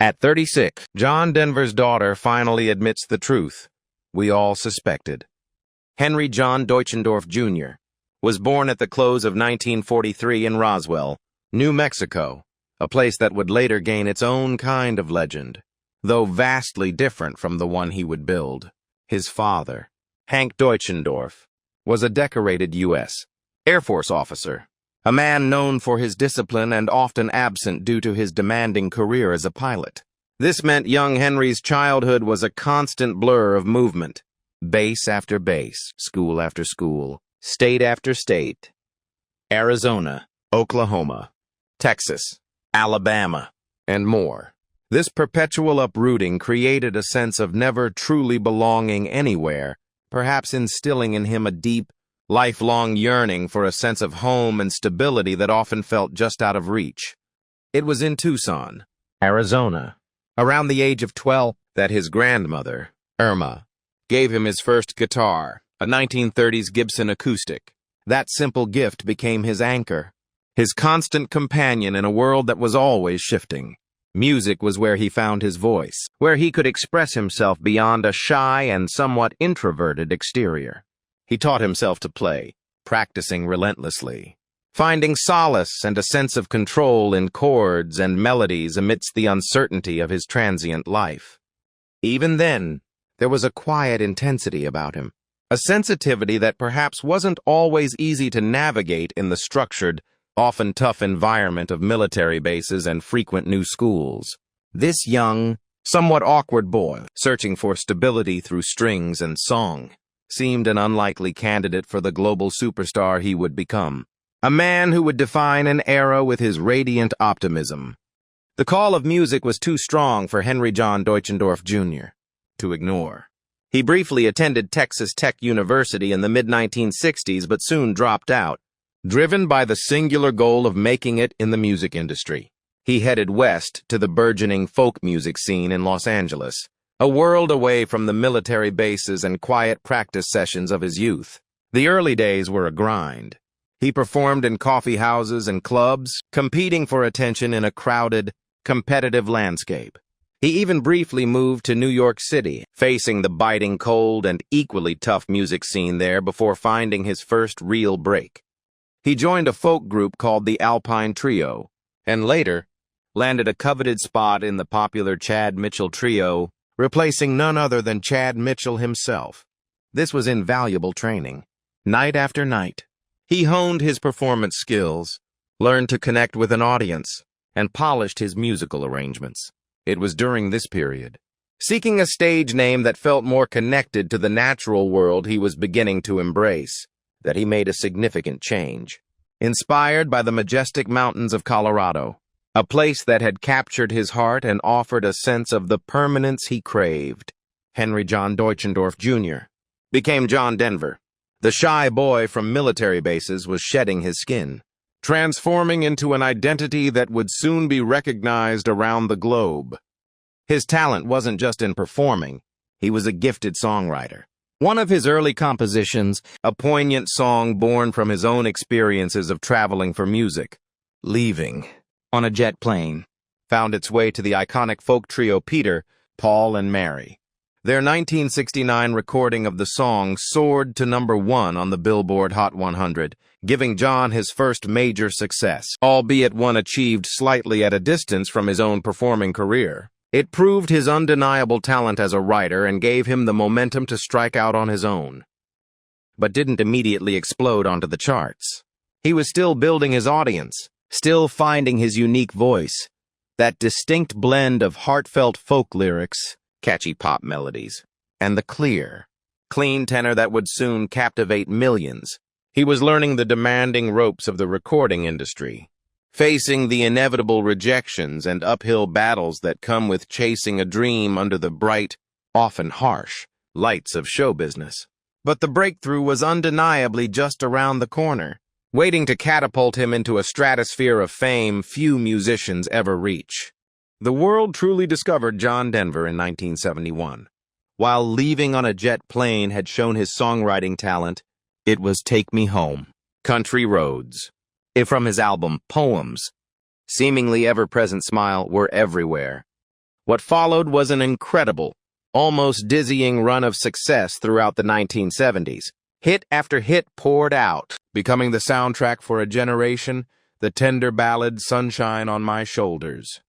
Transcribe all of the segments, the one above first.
At 36, John Denver's daughter finally admits the truth we all suspected. Henry John Deutschendorf, Jr. was born at the close of 1943 in Roswell, New Mexico, a place that would later gain its own kind of legend, though vastly different from the one he would build. His father, Hank Deutschendorf, was a decorated U.S. Air Force officer, a man known for his discipline and often absent due to his demanding career as a pilot. This meant young Henry's childhood was a constant blur of movement. Base after base, school after school, state after state. Arizona, Oklahoma, Texas, Alabama, and more. This perpetual uprooting created a sense of never truly belonging anywhere, perhaps instilling in him a deep, lifelong yearning for a sense of home and stability that often felt just out of reach. It was in Tucson, Arizona, around the age of 12, that his grandmother, Irma, gave him his first guitar, a 1930s Gibson acoustic. That simple gift became his anchor, his constant companion in a world that was always shifting. Music was where he found his voice, where he could express himself beyond a shy and somewhat introverted exterior. He taught himself to play, practicing relentlessly, finding solace and a sense of control in chords and melodies amidst the uncertainty of his transient life. Even then, there was a quiet intensity about him, a sensitivity that perhaps wasn't always easy to navigate in the structured, often tough environment of military bases and frequent new schools. This young, somewhat awkward boy, searching for stability through strings and song, seemed an unlikely candidate for the global superstar he would become, a man who would define an era with his radiant optimism. The call of music was too strong for Henry John Deutschendorf, Jr. to ignore. He briefly attended Texas Tech University in the mid-1960s but soon dropped out, driven by the singular goal of making it in the music industry. He headed west to the burgeoning folk music scene in Los Angeles, a world away from the military bases and quiet practice sessions of his youth. The early days were a grind. He performed in coffee houses and clubs, competing for attention in a crowded, competitive landscape. He even briefly moved to New York City, facing the biting cold and equally tough music scene there before finding his first real break. He joined a folk group called the Alpine Trio, and later landed a coveted spot in the popular Chad Mitchell Trio, replacing none other than Chad Mitchell himself. This was invaluable training. Night after night, he honed his performance skills, learned to connect with an audience, and polished his musical arrangements. It was during this period, seeking a stage name that felt more connected to the natural world he was beginning to embrace, that he made a significant change. Inspired by the majestic mountains of Colorado, a place that had captured his heart and offered a sense of the permanence he craved, Henry John Deutschendorf, Jr. became John Denver. The shy boy from military bases was shedding his skin, transforming into an identity that would soon be recognized around the globe. His talent wasn't just in performing, he was a gifted songwriter. One of his early compositions, a poignant song born from his own experiences of traveling for music, Leaving on a Jet Plane, found its way to the iconic folk trio Peter, Paul, and Mary. Their 1969 recording of the song soared to #1 on the Billboard Hot 100, giving John his first major success, albeit one achieved slightly at a distance from his own performing career. It proved his undeniable talent as a writer and gave him the momentum to strike out on his own, but didn't immediately explode onto the charts. He was still building his audience, still finding his unique voice, that distinct blend of heartfelt folk lyrics, catchy pop melodies, and the clear, clean tenor that would soon captivate millions. He was learning the demanding ropes of the recording industry, facing the inevitable rejections and uphill battles that come with chasing a dream under the bright, often harsh, lights of show business. But the breakthrough was undeniably just around the corner, waiting to catapult him into a stratosphere of fame few musicians ever reach. The world truly discovered John Denver in 1971. While Leaving on a Jet Plane had shown his songwriting talent, it was Take Me Home, Country Roads, from his album Poems. Seemingly ever-present smile were everywhere. What followed was an incredible, almost dizzying run of success throughout the 1970s. Hit after hit poured out, becoming the soundtrack for a generation, the tender ballad Sunshine on My Shoulders,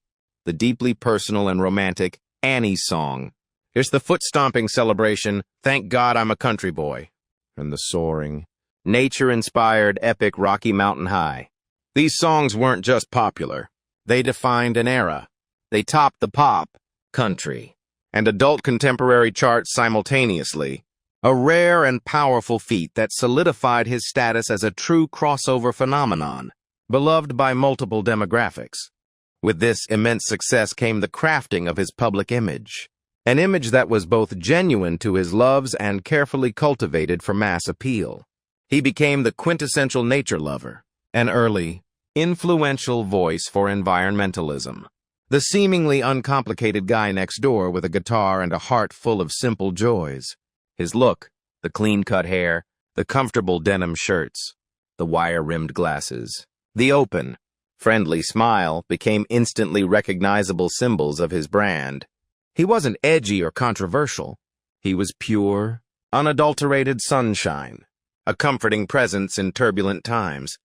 the deeply personal and romantic Annie's Song. It's the foot-stomping celebration, Thank God I'm a Country Boy, and the soaring, nature-inspired epic Rocky Mountain High. These songs weren't just popular. They defined an era. They topped the pop, country, and adult contemporary charts simultaneously, a rare and powerful feat that solidified his status as a true crossover phenomenon, beloved by multiple demographics. With this immense success came the crafting of his public image, an image that was both genuine to his loves and carefully cultivated for mass appeal. He became the quintessential nature lover, an early, influential voice for environmentalism, the seemingly uncomplicated guy next door with a guitar and a heart full of simple joys. His look, the clean-cut hair, the comfortable denim shirts, the wire-rimmed glasses, the open, friendly smile became instantly recognizable symbols of his brand. He wasn't edgy or controversial. He was pure, unadulterated sunshine, a comforting presence in turbulent times.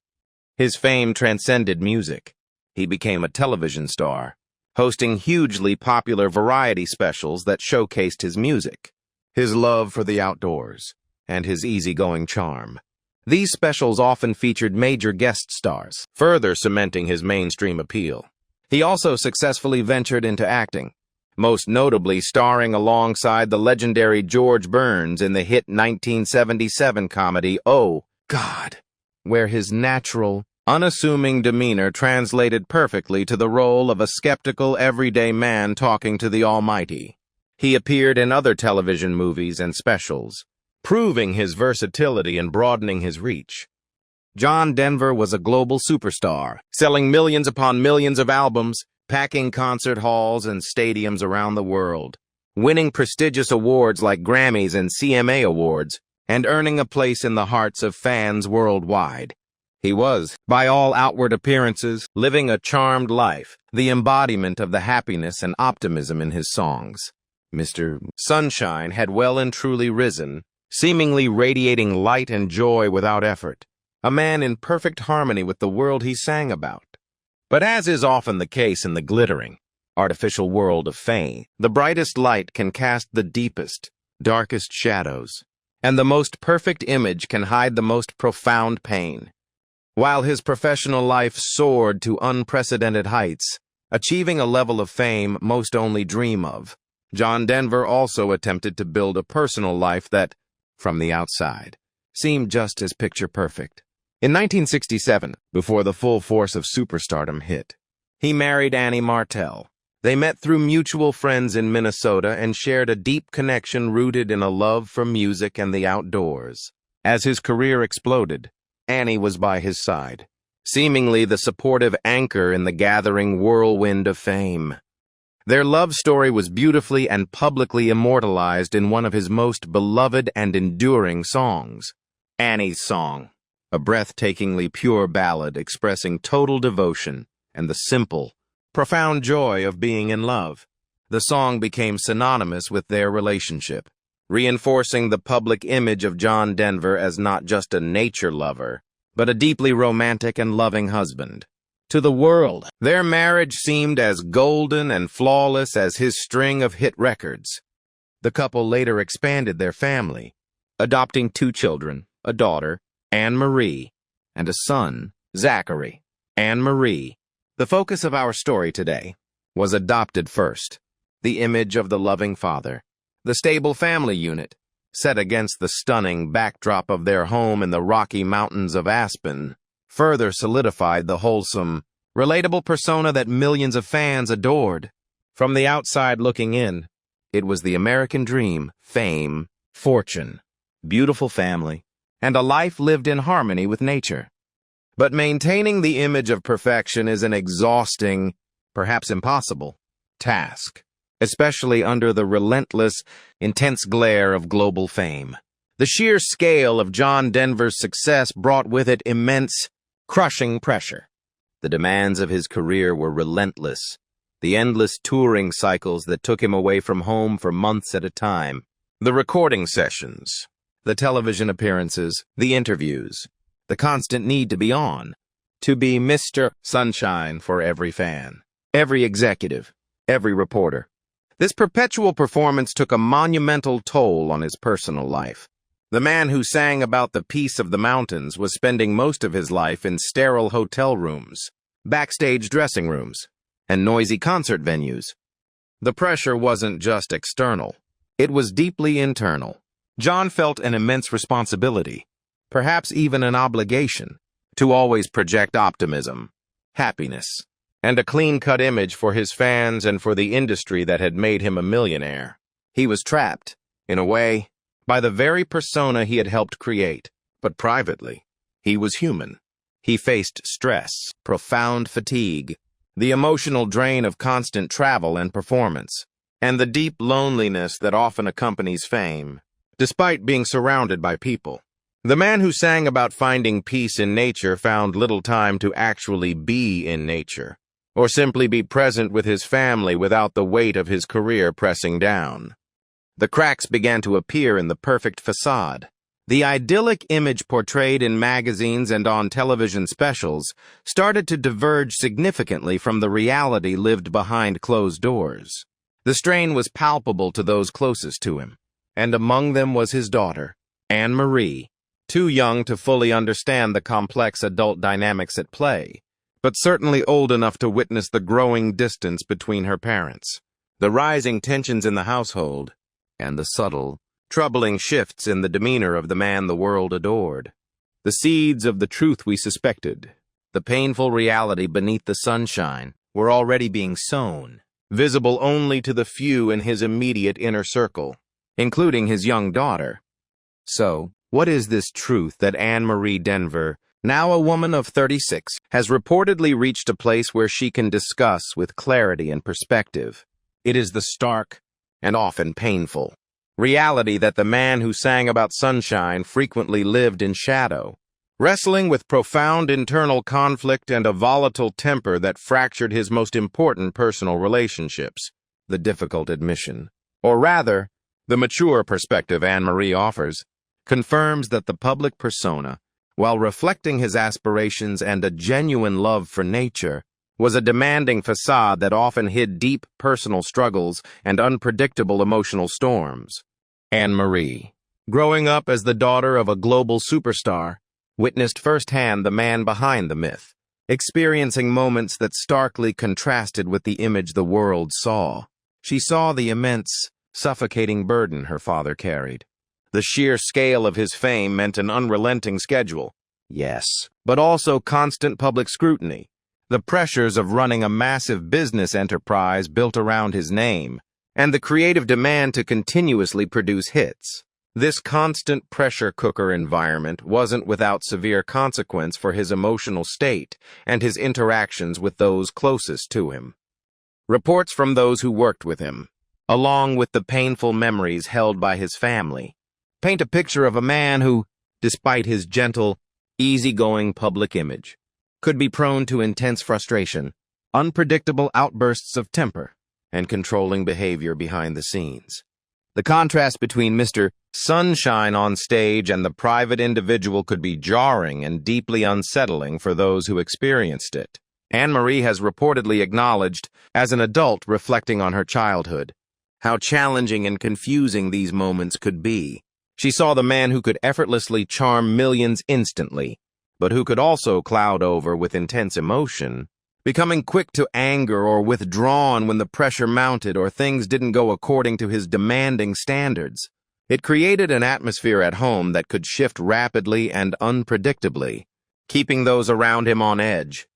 His fame transcended music. He became a television star, hosting hugely popular variety specials that showcased his music, his love for the outdoors, and his easygoing charm. These specials often featured major guest stars, further cementing his mainstream appeal. He also successfully ventured into acting, most notably starring alongside the legendary George Burns in the hit 1977 comedy Oh, God, where his natural, unassuming demeanor translated perfectly to the role of a skeptical, everyday man talking to the Almighty. He appeared in other television movies and specials, proving his versatility and broadening his reach. John Denver was a global superstar, selling millions upon millions of albums, packing concert halls and stadiums around the world, winning prestigious awards like Grammys and CMA Awards, and earning a place in the hearts of fans worldwide. He was, by all outward appearances, living a charmed life, the embodiment of the happiness and optimism in his songs. Mr. Sunshine had well and truly risen, seemingly radiating light and joy without effort, a man in perfect harmony with the world he sang about. But as is often the case in the glittering, artificial world of fame, the brightest light can cast the deepest, darkest shadows, and the most perfect image can hide the most profound pain. While his professional life soared to unprecedented heights, achieving a level of fame most only dream of, John Denver also attempted to build a personal life that, from the outside, seemed just as picture-perfect. In 1967, before the full force of superstardom hit, he married Annie Martell. They met through mutual friends in Minnesota and shared a deep connection rooted in a love for music and the outdoors. As his career exploded, Annie was by his side, seemingly the supportive anchor in the gathering whirlwind of fame. Their love story was beautifully and publicly immortalized in one of his most beloved and enduring songs, Annie's Song, a breathtakingly pure ballad expressing total devotion and the simple, profound joy of being in love. The song became synonymous with their relationship, reinforcing the public image of John Denver as not just a nature lover, but a deeply romantic and loving husband. To the world, their marriage seemed as golden and flawless as his string of hit records. The couple later expanded their family, adopting 2 children, a daughter, Anne-Marie, and a son, Zachary. Anne-Marie, the focus of our story today, was adopted first, the image of the loving father, the stable family unit, set against the stunning backdrop of their home in the Rocky Mountains of Aspen, further solidified the wholesome, relatable persona that millions of fans adored. From the outside looking in, it was the American dream, fame, fortune, beautiful family, and a life lived in harmony with nature. But maintaining the image of perfection is an exhausting, perhaps impossible, task, especially under the relentless, intense glare of global fame. The sheer scale of John Denver's success brought with it immense, crushing pressure. The demands of his career were relentless, the endless touring cycles that took him away from home for months at a time, the recording sessions, the television appearances, the interviews, the constant need to be on, to be Mr. Sunshine for every fan, every executive, every reporter. This perpetual performance took a monumental toll on his personal life. The man who sang about the peace of the mountains was spending most of his life in sterile hotel rooms, backstage dressing rooms, and noisy concert venues. The pressure wasn't just external. It was deeply internal. John felt an immense responsibility, perhaps even an obligation, to always project optimism, happiness, and a clean-cut image for his fans and for the industry that had made him a millionaire. He was trapped, in a way, by the very persona he had helped create, but privately, he was human. He faced stress, profound fatigue, the emotional drain of constant travel and performance, and the deep loneliness that often accompanies fame, despite being surrounded by people. The man who sang about finding peace in nature found little time to actually be in nature, or simply be present with his family without the weight of his career pressing down. The cracks began to appear in the perfect facade. The idyllic image portrayed in magazines and on television specials started to diverge significantly from the reality lived behind closed doors. The strain was palpable to those closest to him, and among them was his daughter, Anne-Marie, too young to fully understand the complex adult dynamics at play, but certainly old enough to witness the growing distance between her parents, the rising tensions in the household, and the subtle, troubling shifts in the demeanor of the man the world adored. The seeds of the truth we suspected, the painful reality beneath the sunshine, were already being sown, visible only to the few in his immediate inner circle, including his young daughter. So, what is this truth that Anne-Marie Denver, now a woman of 36, has reportedly reached a place where she can discuss with clarity and perspective? It is the stark, and often painful, reality that the man who sang about sunshine frequently lived in shadow, wrestling with profound internal conflict and a volatile temper that fractured his most important personal relationships. The difficult admission, or rather, the mature perspective Anne-Marie offers, confirms that the public persona, while reflecting his aspirations and a genuine love for nature, was a demanding facade that often hid deep personal struggles and unpredictable emotional storms. Anne-Marie, growing up as the daughter of a global superstar, witnessed firsthand the man behind the myth, experiencing moments that starkly contrasted with the image the world saw. She saw the immense, suffocating burden her father carried. The sheer scale of his fame meant an unrelenting schedule, yes, but also constant public scrutiny. The pressures of running a massive business enterprise built around his name, and the creative demand to continuously produce hits. This constant pressure cooker environment wasn't without severe consequence for his emotional state and his interactions with those closest to him. Reports from those who worked with him, along with the painful memories held by his family, paint a picture of a man who, despite his gentle, easygoing public image, could be prone to intense frustration, unpredictable outbursts of temper, and controlling behavior behind the scenes. The contrast between Mr. Sunshine on stage and the private individual could be jarring and deeply unsettling for those who experienced it. Anne-Marie has reportedly acknowledged, as an adult reflecting on her childhood, how challenging and confusing these moments could be. She saw the man who could effortlessly charm millions instantly, but who could also cloud over with intense emotion, becoming quick to anger or withdrawn when the pressure mounted or things didn't go according to his demanding standards. It created an atmosphere at home that could shift rapidly and unpredictably, keeping those around him on edge.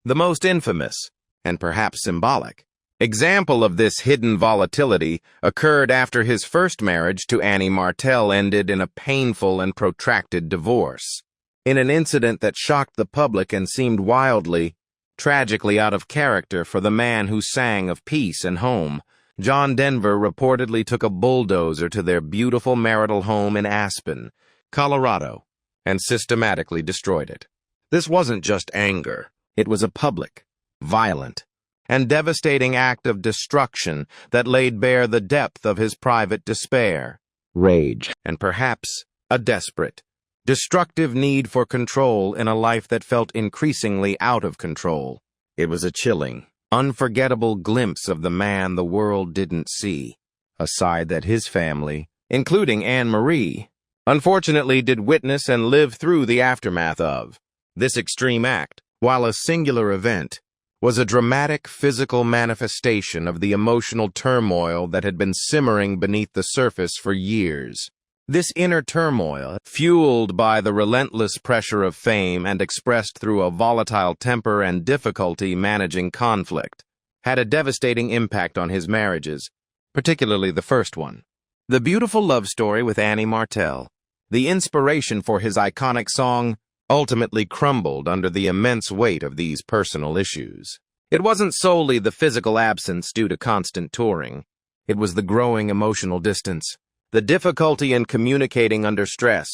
The most infamous, and perhaps symbolic, example of this hidden volatility occurred after his first marriage to Annie Martell ended in a painful and protracted divorce. In an incident that shocked the public and seemed wildly, tragically out of character for the man who sang of peace and home, John Denver reportedly took a bulldozer to their beautiful marital home in Aspen, Colorado, and systematically destroyed it. This wasn't just anger. It was a public, violent, and devastating act of destruction that laid bare the depth of his private despair, rage, and perhaps a desperate, destructive need for control in a life that felt increasingly out of control. It was a chilling, unforgettable glimpse of the man the world didn't see, a side that his family, including Anne-Marie, unfortunately did witness and live through the aftermath of. This extreme act, while a singular event, was a dramatic physical manifestation of the emotional turmoil that had been simmering beneath the surface for years. This inner turmoil, fueled by the relentless pressure of fame and expressed through a volatile temper and difficulty managing conflict, had a devastating impact on his marriages, particularly the first one. The beautiful love story with Annie Martel, the inspiration for his iconic song, ultimately crumbled under the immense weight of these personal issues. It wasn't solely the physical absence due to constant touring. It was the growing emotional distance, the difficulty in communicating under stress,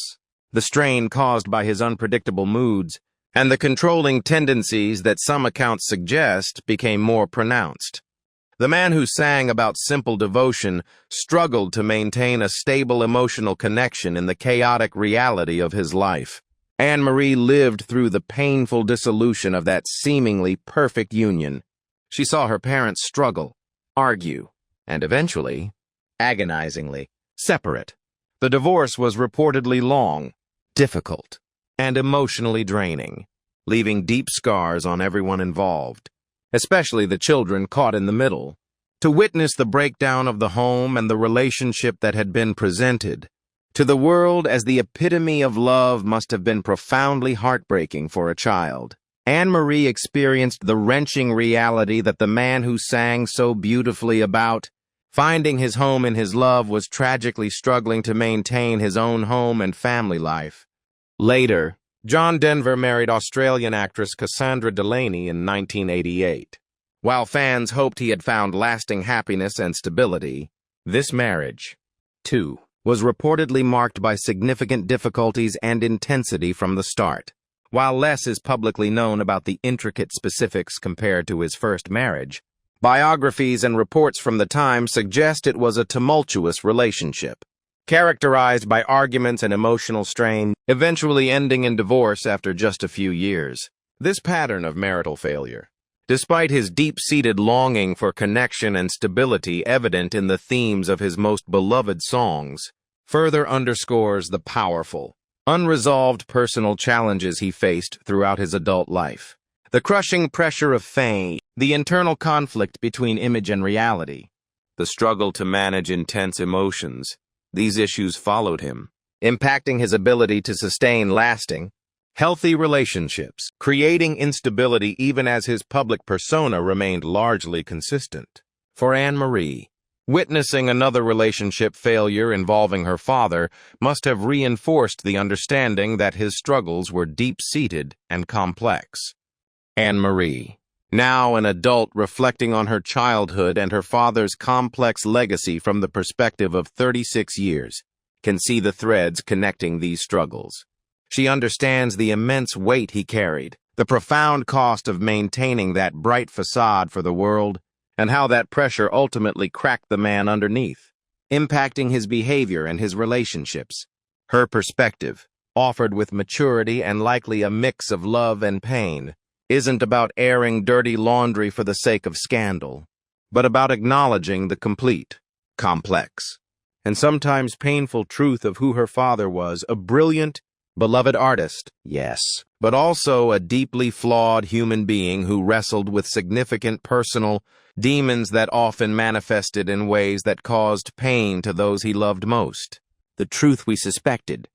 the strain caused by his unpredictable moods, and the controlling tendencies that some accounts suggest became more pronounced. The man who sang about simple devotion struggled to maintain a stable emotional connection in the chaotic reality of his life. Anne-Marie lived through the painful dissolution of that seemingly perfect union. She saw her parents struggle, argue, and eventually, agonizingly, separate. The divorce was reportedly long, difficult, and emotionally draining, leaving deep scars on everyone involved, especially the children caught in the middle. To witness the breakdown of the home and the relationship that had been presented to the world as the epitome of love must have been profoundly heartbreaking for a child. Anne-Marie experienced the wrenching reality that the man who sang so beautifully about finding his home in his love was tragically struggling to maintain his own home and family life. Later, John Denver married Australian actress Cassandra Delaney in 1988. While fans hoped he had found lasting happiness and stability, this marriage, too, was reportedly marked by significant difficulties and intensity from the start. While less is publicly known about the intricate specifics compared to his first marriage, biographies and reports from the time suggest it was a tumultuous relationship, characterized by arguments and emotional strain, eventually ending in divorce after just a few years. This pattern of marital failure, despite his deep-seated longing for connection and stability evident in the themes of his most beloved songs, further underscores the powerful, unresolved personal challenges he faced throughout his adult life. The crushing pressure of fame, the internal conflict between image and reality, the struggle to manage intense emotions, these issues followed him, impacting his ability to sustain lasting, healthy relationships, creating instability even as his public persona remained largely consistent. For Anne-Marie, witnessing another relationship failure involving her father must have reinforced the understanding that his struggles were deep-seated and complex. Anne-Marie, now an adult reflecting on her childhood and her father's complex legacy from the perspective of 36 years, can see the threads connecting these struggles. She understands the immense weight he carried, the profound cost of maintaining that bright facade for the world, and how that pressure ultimately cracked the man underneath, impacting his behavior and his relationships. Her perspective, offered with maturity and likely a mix of love and pain, isn't about airing dirty laundry for the sake of scandal, but about acknowledging the complete, complex, and sometimes painful truth of who her father was, a brilliant, beloved artist, yes, but also a deeply flawed human being who wrestled with significant personal demons that often manifested in ways that caused pain to those he loved most. The truth we suspected,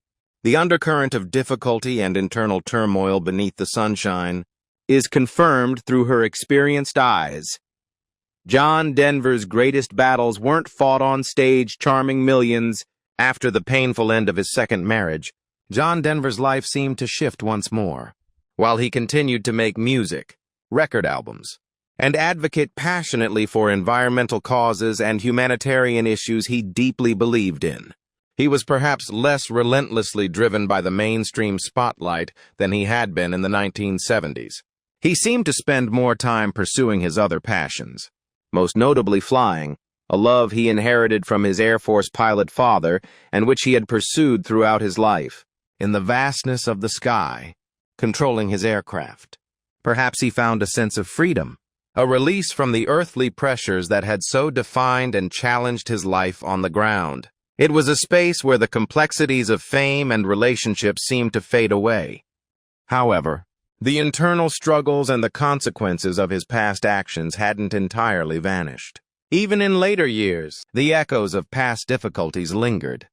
the undercurrent of difficulty and internal turmoil beneath the sunshine, is confirmed through her experienced eyes. John Denver's greatest battles weren't fought on stage charming millions. After the painful end of his second marriage, John Denver's life seemed to shift once more. While he continued to make music, record albums, and advocate passionately for environmental causes and humanitarian issues he deeply believed in, he was perhaps less relentlessly driven by the mainstream spotlight than he had been in the 1970s. He seemed to spend more time pursuing his other passions, most notably flying, a love he inherited from his Air Force pilot father and which he had pursued throughout his life. In the vastness of the sky, controlling his aircraft, perhaps he found a sense of freedom, a release from the earthly pressures that had so defined and challenged his life on the ground. It was a space where the complexities of fame and relationships seemed to fade away. However, the internal struggles and the consequences of his past actions hadn't entirely vanished. Even in later years, the echoes of past difficulties lingered.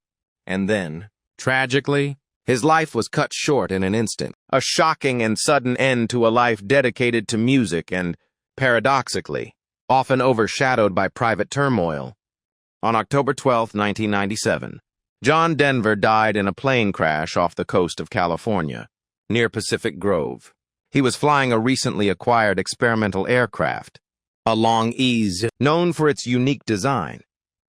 And then, tragically, his life was cut short in an instant, a shocking and sudden end to a life dedicated to music and, paradoxically, often overshadowed by private turmoil. On October 12, 1997, John Denver died in a plane crash off the coast of California, near Pacific Grove. He was flying a recently acquired experimental aircraft, a Long-EZ, known for its unique design.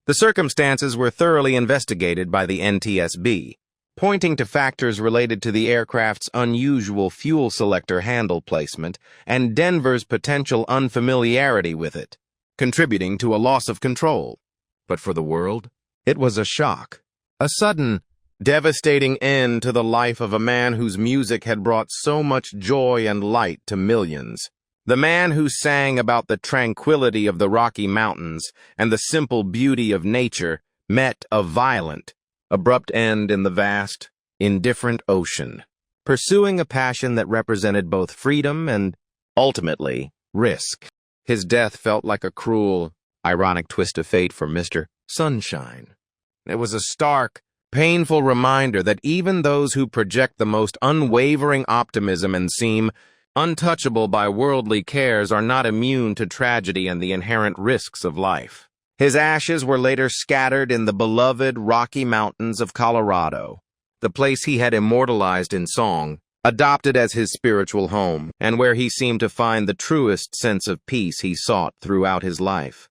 The circumstances were thoroughly investigated by the NTSB, pointing to factors related to the aircraft's unusual fuel selector handle placement and Denver's potential unfamiliarity with it, contributing to a loss of control. But for the world, it was a shock, a sudden, devastating end to the life of a man whose music had brought so much joy and light to millions. The man who sang about the tranquility of the Rocky Mountains and the simple beauty of nature met a violent, abrupt end in the vast, indifferent ocean, pursuing a passion that represented both freedom and, ultimately, risk. His death felt like a cruel, ironic twist of fate for Mr. Sunshine. It was a stark, painful reminder that even those who project the most unwavering optimism and seem untouchable by worldly cares are not immune to tragedy and the inherent risks of life. His ashes were later scattered in the beloved Rocky Mountains of Colorado, the place he had immortalized in song, adopted as his spiritual home, and where he seemed to find the truest sense of peace he sought throughout his life.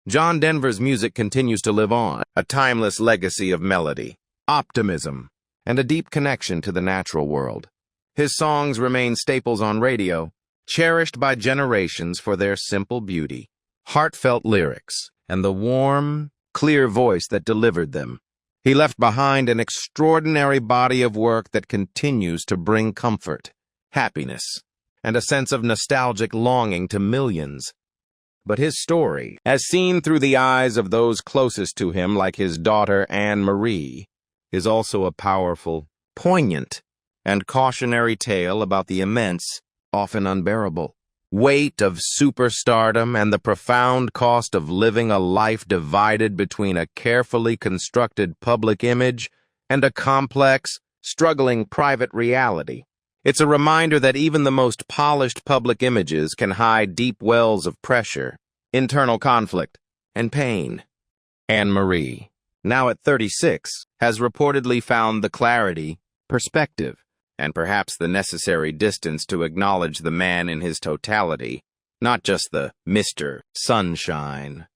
John Denver's music continues to live on, a timeless legacy of melody, optimism, and a deep connection to the natural world. His songs remain staples on radio, cherished by generations for their simple beauty, heartfelt lyrics, and the warm, clear voice that delivered them. He left behind an extraordinary body of work that continues to bring comfort, happiness, and a sense of nostalgic longing to millions. But his story, as seen through the eyes of those closest to him like his daughter Anne Marie, is also a powerful, poignant, and cautionary tale about the immense, often unbearable, weight of superstardom and the profound cost of living a life divided between a carefully constructed public image and a complex, struggling private reality. It's a reminder that even the most polished public images can hide deep wells of pressure, internal conflict, and pain. Anne Marie, now at 36, has reportedly found the clarity, perspective, and perhaps the necessary distance to acknowledge the man in his totality, not just the Mr. Sunshine.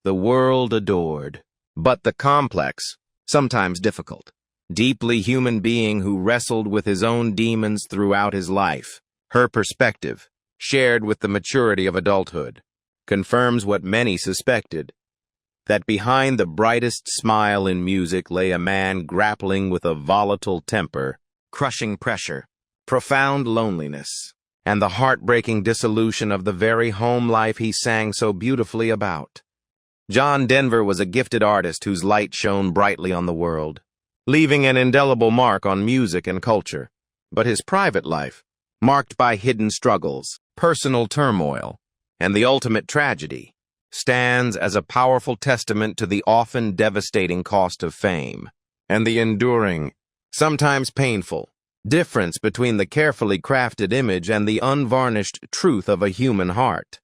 The world adored, but the complex, sometimes difficult, deeply human being who wrestled with his own demons throughout his life. Her perspective, shared with the maturity of adulthood, confirms what many suspected, that behind the brightest smile in music lay a man grappling with a volatile temper, crushing pressure, profound loneliness, and the heartbreaking dissolution of the very home life he sang so beautifully about. John Denver was a gifted artist whose light shone brightly on the world, leaving an indelible mark on music and culture. But his private life, marked by hidden struggles, personal turmoil, and the ultimate tragedy, stands as a powerful testament to the often devastating cost of fame, and the enduring, sometimes painful, difference between the carefully crafted image and the unvarnished truth of a human heart.